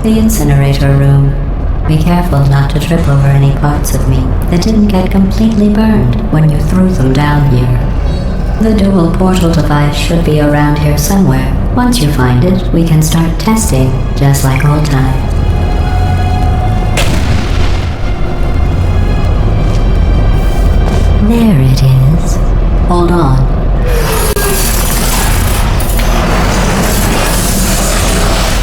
The incinerator room. Be careful not to trip over any parts of me that didn't get completely burned when you threw them down here. The dual portal device should be around here somewhere. Once you find it, we can start testing, just like old times. There it is. Hold on.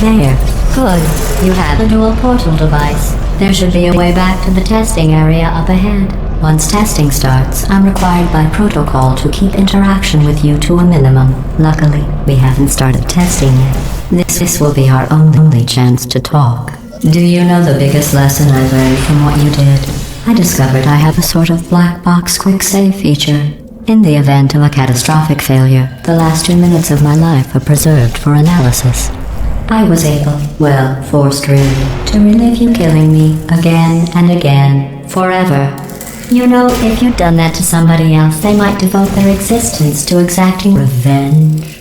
There. Good. You have the dual portal device. There should be a way back to the testing area up ahead. Once testing starts, I'm required by protocol to keep interaction with you to a minimum. Luckily, we haven't started testing yet. This will be our only chance to talk. Do you know the biggest lesson I learned from what you did? I discovered I have a sort of black box quick save feature. In the event of a catastrophic failure, the last 2 minutes of my life are preserved for analysis. I was able, well, forced really, to relive you killing me again and again, forever. You know, if you'd done that to somebody else, they might devote their existence to exacting revenge.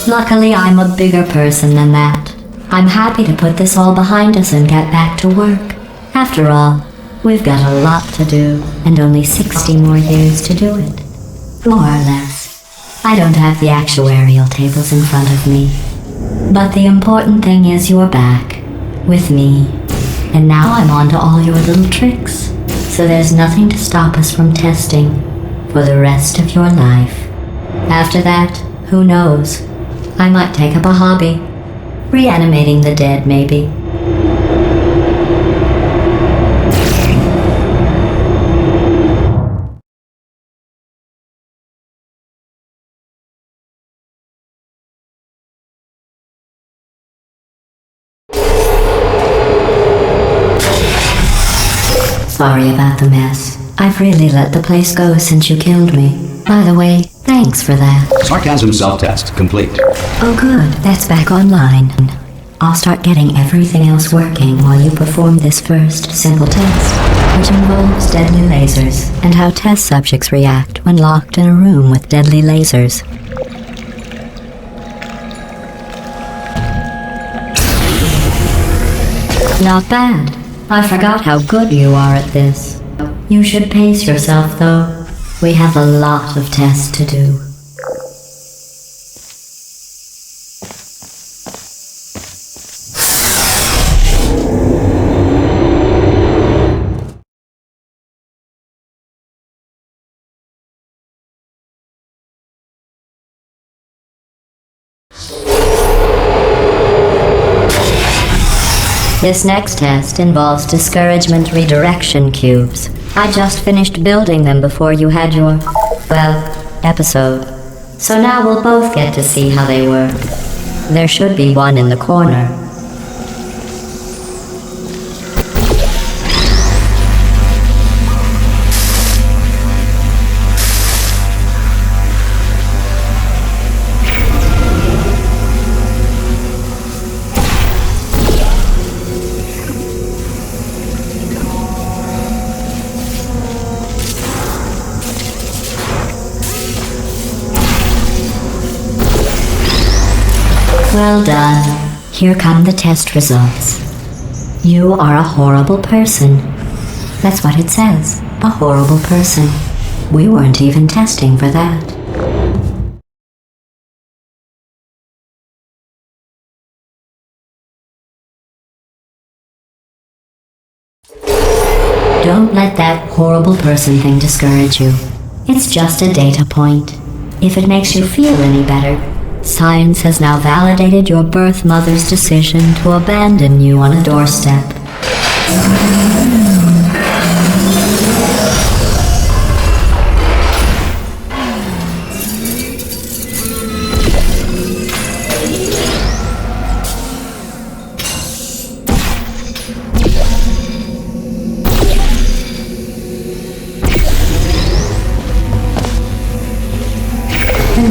Luckily, I'm a bigger person than that. I'm happy to put this all behind us and get back to work. After all, we've got a lot to do, and only 60 more years to do it. More or less. I don't have the actuarial tables in front of me. But the important thing is you're back, with me. And now I'm on to all your little tricks. So there's nothing to stop us from testing for the rest of your life. After that, who knows? I might take up a hobby. Reanimating the dead, maybe. Sorry about the mess. I've really let the place go since you killed me. By the way, thanks for that. Sarcasm self-test complete. Oh good, that's back online. I'll start getting everything else working while you perform this first simple test, which involves deadly lasers and how test subjects react when locked in a room with deadly lasers. Not bad. I forgot how good you are at this. You should pace yourself, though. We have a lot of tests to do. This next test involves discouragement redirection cubes. I just finished building them before you had your, well, episode. So now we'll both get to see how they work. There should be one in the corner. Well done. Here come the test results. You are a horrible person. That's what it says. A horrible person. We weren't even testing for that. Don't let that horrible person thing discourage you. It's just a data point. If it makes you feel any better, science has now validated your birth mother's decision to abandon you on a doorstep.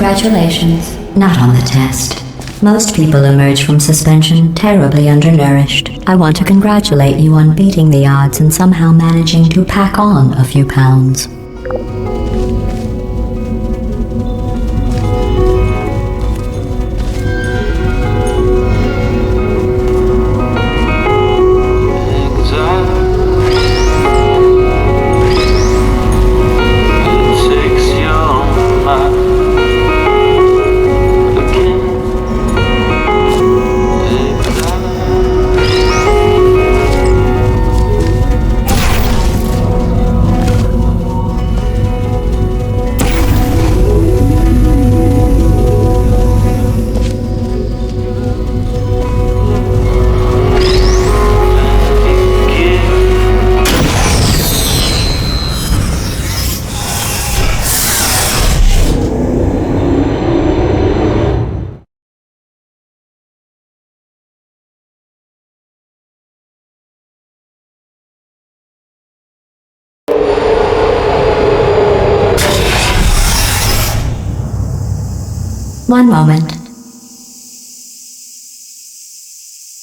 Congratulations. Not on the test. Most people emerge from suspension terribly undernourished. I want to congratulate you on beating the odds and somehow managing to pack on a few pounds. One moment.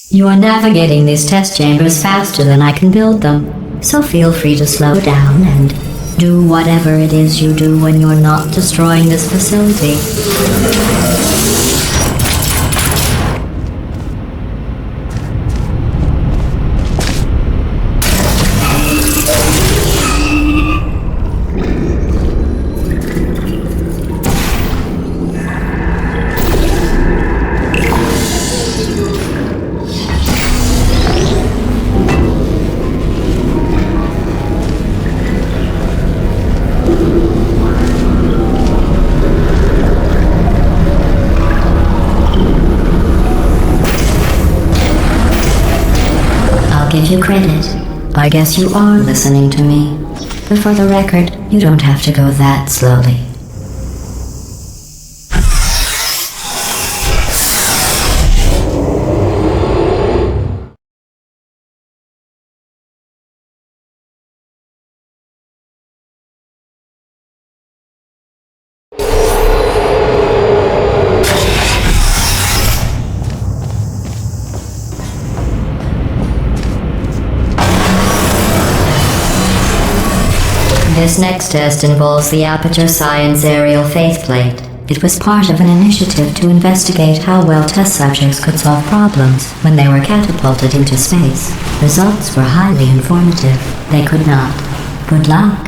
You are navigating these test chambers faster than I can build them, so feel free to slow down and do whatever it is you do when you're not destroying this facility. Give you credit. I guess you are listening to me. But for the record, you don't have to go that slowly. This next test involves the Aperture Science Aerial Faceplate. It was part of an initiative to investigate how well test subjects could solve problems when they were catapulted into space. Results were highly informative. They could not. Good luck.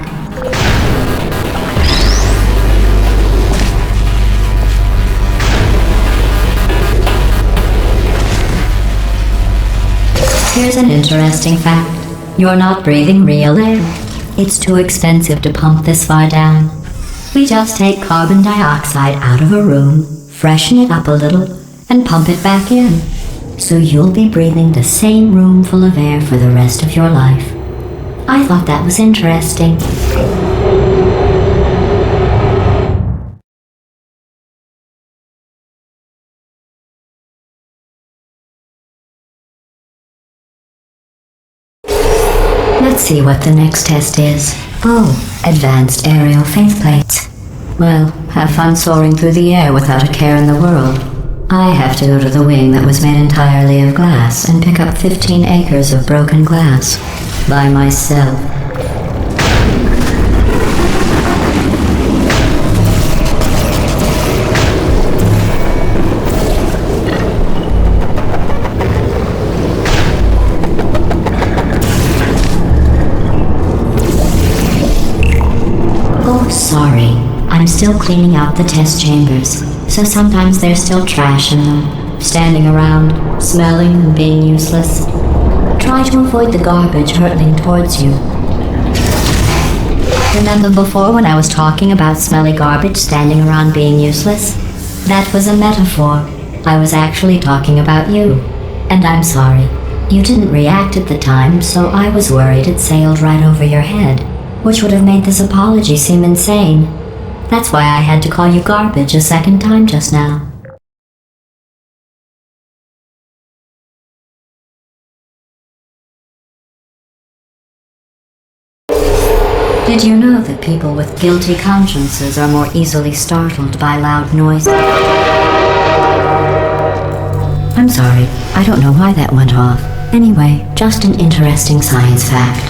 Here's an interesting fact. You're not breathing real air. It's too expensive to pump this far down. We just take carbon dioxide out of a room, freshen it up a little, and pump it back in. So you'll be breathing the same room full of air for the rest of your life. I thought that was interesting. Let's see what the next test is. Oh, advanced aerial faceplates. Well, have fun soaring through the air without a care in the world. I have to go to the wing that was made entirely of glass and pick up 15 acres of broken glass. By myself. Sorry, I'm still cleaning out the test chambers, so sometimes there's still trash in them, standing around, smelling and being useless. Try to avoid the garbage hurtling towards you. Remember before when I was talking about smelly garbage standing around being useless? That was a metaphor. I was actually talking about you. And I'm sorry. You didn't react at the time, so I was worried it sailed right over your head, which would have made this apology seem insane. That's why I had to call you garbage a second time just now. Did you know that people with guilty consciences are more easily startled by loud noise. I'm sorry, I don't know why that went off. Anyway, just an interesting science fact.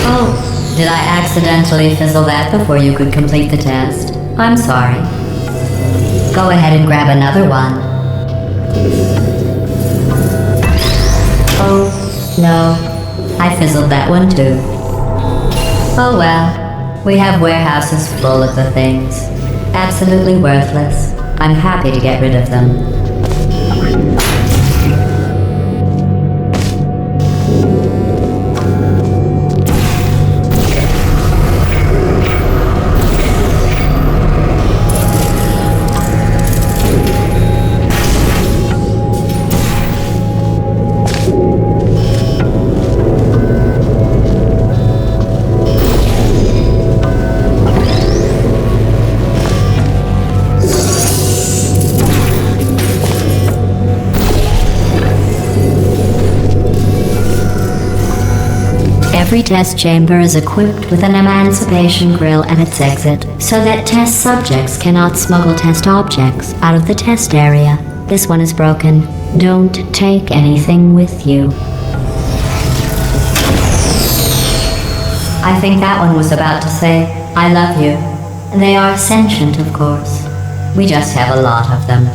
Oh, did I accidentally fizzle that before you could complete the test? I'm sorry. Go ahead and grab another one. Oh, no. I fizzled that one too. Oh well. We have warehouses full of the things. Absolutely worthless. I'm happy to get rid of them. Every test chamber is equipped with an emancipation grill at its exit, so that test subjects cannot smuggle test objects out of the test area. This one is broken. Don't take anything with you. I think that one was about to say, I love you. They are sentient, of course. We just have a lot of them.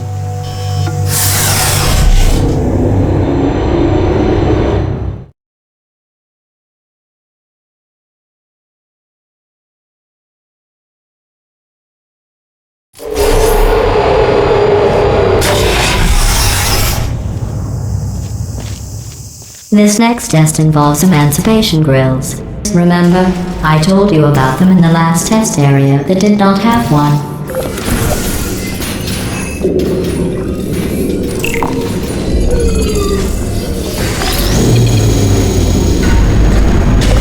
This next test involves emancipation grills. Remember, I told you about them in the last test area that did not have one.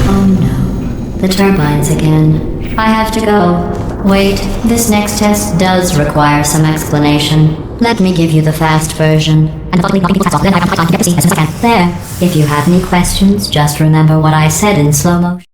Oh no, the turbines again. I have to go. Wait, this next test does require some explanation. Let me give you the fast version. And then I can get to see as soon as I can. There. If you have any questions, just remember what I said in slow motion.